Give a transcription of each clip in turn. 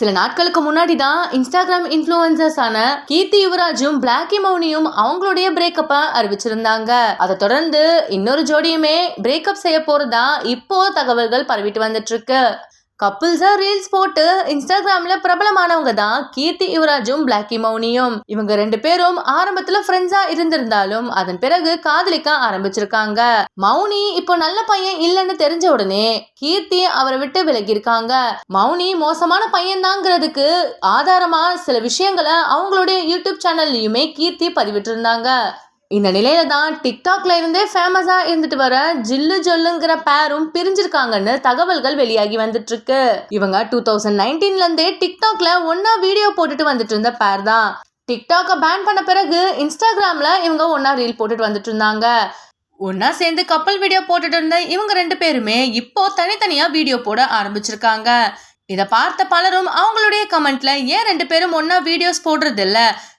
சில நாட்களுக்கு முன்னாடி தான் இன்ஸ்டாகிராம் இன்ஃப்ளூயன்சர்ஸான கீர்த்தி யுவராஜும் பிளாக்கி மௌனியும் அவங்களுடைய பிரேக்கப்பை அறிவிச்சிருந்தாங்க. அதை தொடர்ந்து இன்னொரு ஜோடியுமே பிரேக்கப் செய்ய போறதா இப்போ தகவல்கள் பரவிட்டு வந்துட்டு இருக்கு. கப்புள்ஸா ரீல்ஸ் போட்டு இன்ஸ்டாகிராம்ல பிரபலமானவங்க தான் கீர்த்தி யுவராஜும் பிளாக்கி மௌனியும். இவங்க ரெண்டு பேரும் ஆரம்பத்துல ஃப்ரெண்ட்ஸா இருந்திருந்தாலும் அதன் பிறகு காதலிக்க ஆரம்பிச்சிருக்காங்க. மௌனி இப்போ நல்ல பையன் இல்லைன்னு தெரிஞ்ச உடனே கீர்த்தி அவரை விட்டு விலகி இருக்காங்க. மௌனி மோசமான பையன் தாங்கிறதுக்கு ஆதாரமா சில விஷயங்களை அவங்களுடைய யூடியூப் சேனல்லையுமே கீர்த்தி பதிவிட்டு இருந்தாங்க. இந்த நிலையில தான் டிக்டாக்ல இருந்தே ஃபேமஸா இருந்துட்டு வர ஜில்லு ஜொல்லுங்கிற பேரும் பிரிஞ்சிருக்காங்கன்னு தகவல்கள் வெளியாகி வந்துட்டு இருக்கு. இவங்க 2019ல இருந்தே டிக்டாக்ல ஒன்னா வீடியோ போட்டுட்டு வந்துட்டு இருந்த பேர் தான். டிக்டாக்கை பேன் பண்ண பிறகு இன்ஸ்டாகிராம்ல இவங்க ஒன்னா ரீல் போட்டுட்டு வந்துட்டு இருந்தாங்க. ஒன்னா சேர்ந்து கப்பல் வீடியோ போட்டுட்டு இருந்த இவங்க ரெண்டு பேருமே இப்போ தனித்தனியா வீடியோ போட ஆரம்பிச்சிருக்காங்க. இதை பார்த்த பலரும் அவங்களுடைய கமெண்ட்ல ஏன் ரெண்டு பேரும் ஒன்னா வீடியோஸ் போடுறது இல்ல,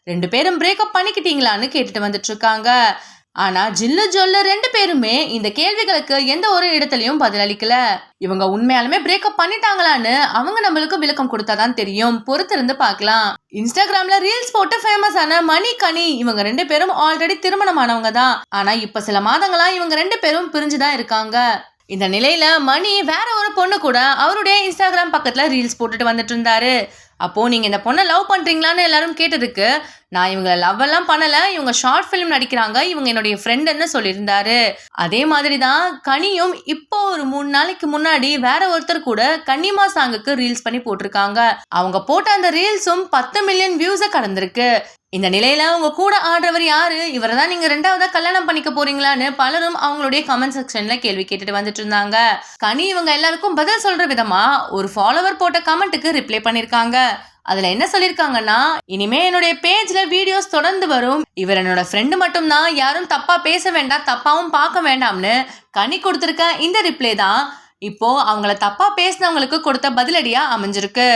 ரெண்டு பேரும் பிரேக்கப் பண்ணிக்கிட்டீங்களான்னு கேட்டுட்டு வந்துட்டு இருக்காங்க. ஆனா ஜில்லு ஜொல்லு ரெண்டு பேருமே இந்த கேள்விகளுக்கு எந்த ஒரு இடத்துலயும் பதிலளிக்கல. இவங்க உண்மையாலுமே பிரேக்கப் பண்ணிட்டாங்களான்னு அவங்க நம்மளுக்கு விளக்கம் கொடுத்தாதான் தெரியும். பொறுத்திருந்து பார்க்கலாம். இன்ஸ்டாகிராம்ல ரீல்ஸ் போட்டு ஃபேமஸ் ஆன மணி கனி இவங்க ரெண்டு பேரும் ஆல்ரெடி திருமணமானவங்க தான். ஆனா இப்ப சில மாதங்களா இவங்க ரெண்டு பேரும் பிரிஞ்சுதான் இருக்காங்க. இந்த நிலையில மணி வேற ஒரு பொண்ணு கூட அவருடைய இன்ஸ்டாகிராம் பக்கத்துல ரீல்ஸ் போட்டுட்டு வந்துட்டு இருந்தாரு. அப்போ நீங்க இந்த பொண்ணை லவ் பண்றீங்களான்னு எல்லாரும் கேட்டதுக்கு நான் இவங்களை லவ் எல்லாம் பண்ணல, இவங்க ஷார்ட் பிலிம் நடிக்கிறாங்க, இவங்க என்னுடைய ஃப்ரெண்டுன்னு சொல்லியிருந்தாரு. அதே மாதிரி தான் கனியும் இப்போ ஒரு 3 நாளைக்கு முன்னாடி வேற ஒருத்தர் கூட கன்னிமா சாங்குக்கு ரீல்ஸ் பண்ணி போட்டிருக்காங்க. அவங்க போட்ட அந்த ரீல்ஸும் 10 மில்லியன் வியூஸை கடந்திருக்கு. இந்த நிலையில உங்க கூட ஆடுறவர் யாரு, இவரை தான் நீங்க ரெண்டாவதா கல்யாணம் பண்ணிக்க போறீங்களான்னு பலரும் அவங்களுடைய கமெண்ட் செக்ஷன்ல கேள்வி கேட்டுட்டு வந்துட்டு இருந்தாங்க. கனி இவங்க எல்லாருக்கும் பதில் சொல்ற விதமா ஒரு ஃபாலோவர் போட்ட கமெண்ட்டுக்கு ரிப்ளை பண்ணிருக்காங்க. அதுல என்ன சொல்லிருக்காங்கன்னா, இனிமே என்னுடைய பேஜ்ல வீடியோஸ் தொடர்ந்து வரும், இவர் என்னோட ஃப்ரெண்டு மட்டும் தான், யாரும் தப்பா பேச வேண்டாம், தப்பாவும் பார்க்க வேண்டாம்னு கனி கொடுத்திருக்க இந்த ரிப்ளை தான் இப்போ அவங்கள தப்பா பேசினவங்களுக்கு கொடுத்த பதிலடியா அமைஞ்சிருக்கு.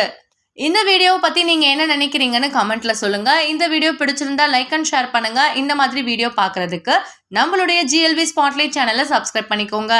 இந்த வீடியோவை பத்தி நீங்க என்ன நினைக்கிறீங்கன்னு கமெண்ட்ல சொல்லுங்க. இந்த வீடியோ பிடிச்சிருந்தா லைக் அண்ட் ஷேர் பண்ணுங்க. இந்த மாதிரி வீடியோ பார்க்கறதுக்கு நம்மளுடைய GLV ஸ்பாட்லைட் சேனலை சப்ஸ்கிரைப் பண்ணிக்கோங்க.